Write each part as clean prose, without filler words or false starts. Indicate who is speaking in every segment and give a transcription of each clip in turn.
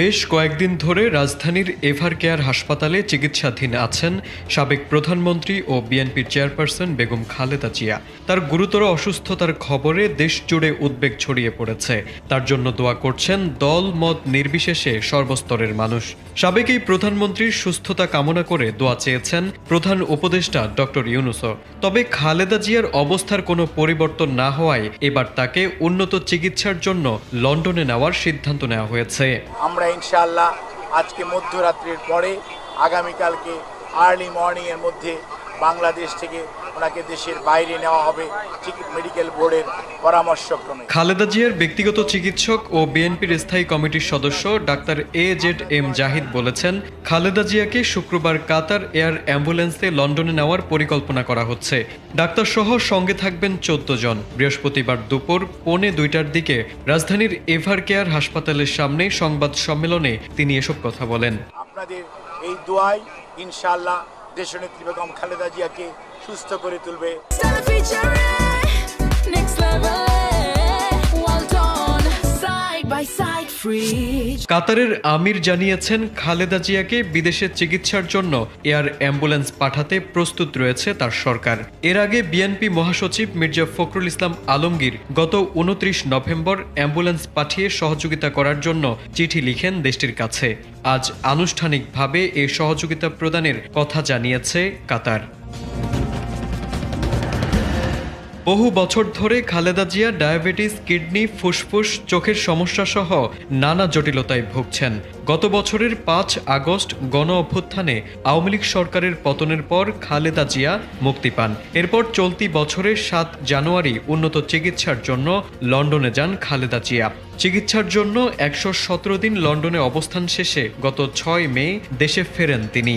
Speaker 1: বেশ কয়েকদিন ধরে রাজধানীর এভারকেয়ার হাসপাতালে চিকিৎসাধীন আছেন সাবেক প্রধানমন্ত্রী ও বিএনপির চেয়ারপারসন বেগম খালেদা জিয়া। তার গুরুতর অসুস্থতার খবরে দেশ জুড়ে উদ্বেগ ছড়িয়ে পড়েছে। তার জন্য দোয়া করছেন দল মত নির্বিশেষে সর্বস্তরের মানুষ। সাবেক এই প্রধানমন্ত্রীর সুস্থতা কামনা করে দোয়া চেয়েছেন প্রধান উপদেষ্টা ডক্টর ইউনূসও। তবে খালেদা জিয়ার অবস্থার কোনো পরিবর্তন না হওয়ায় এবার তাকে উন্নত চিকিৎসার জন্য লন্ডনে নেওয়ার সিদ্ধান্ত নেওয়া হয়েছে।
Speaker 2: আমরা ইনশাআল্লাহ আজকে মধ্যরাত্রির পরে আগামীকালকে আর্লি মর্নিং এর মধ্যে বাংলাদেশ থেকে ওনাকে দেশের বাইরে নেওয়া হবে মেডিকেল বোর্ডের পরামর্শক্রমে।
Speaker 1: খালেদা জিয়ার ব্যক্তিগত চিকিৎসক ও বিএনপির স্থায়ী কমিটির সদস্য ডাক্তার AZM জাহিদ বলেছেন, খালেদা জিয়াকে শুক্রবার কাতার এয়ার অ্যাম্বুলেন্সে লন্ডনে নেওয়ার পরিকল্পনা করা হচ্ছে। ডাক্তারসহ সঙ্গে থাকবেন 14 জন। বৃহস্পতিবার দুপুর 1:45টার দিকে রাজধানীর এভারকেয়ার হাসপাতালের সামনে সংবাদ সম্মেলনে তিনি এসব কথা বলেন।
Speaker 2: আপনাদের এই দোয়ায় ইনশাআল্লাহ দেশনেত্রী বেগম খালেদা জিয়াকে সুস্থ করে তুলবে।
Speaker 1: কাতারের আমির জানিয়েছেন, খালেদা জিয়াকে বিদেশে চিকিৎসার জন্য এয়ার অ্যাম্বুলেন্স পাঠাতে প্রস্তুত রয়েছে তার সরকার। এর আগে বিএনপি মহাসচিব মির্জা ফখরুল ইসলাম আলমগীর গত 29 নভেম্বর অ্যাম্বুলেন্স পাঠিয়ে সহযোগিতা করার জন্য চিঠি লিখেন দেশটির কাছে। আজ আনুষ্ঠানিকভাবে এই সহযোগিতা প্রদানের কথা জানিয়েছে কাতার। বহু বছর ধরে খালেদা জিয়া ডায়াবেটিস, কিডনি, ফুসফুস, চোখের সমস্যা সহ নানা জটিলতায় ভুগছেন। গত বছরের 5 আগস্ট গণ অভ্যুত্থানে আওয়ামী লীগ সরকারের পতনের পর খালেদা জিয়া মুক্তি পান। এরপর চলতি বছরের 7 জানুয়ারি উন্নত চিকিৎসার জন্য লন্ডনে যান খালেদা জিয়া। চিকিৎসার জন্য 117 দিন লন্ডনে অবস্থান শেষে গত 6 মে দেশে ফেরেন তিনি।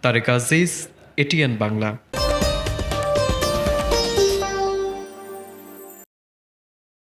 Speaker 1: তারেক আজিজ, ATN বাংলা।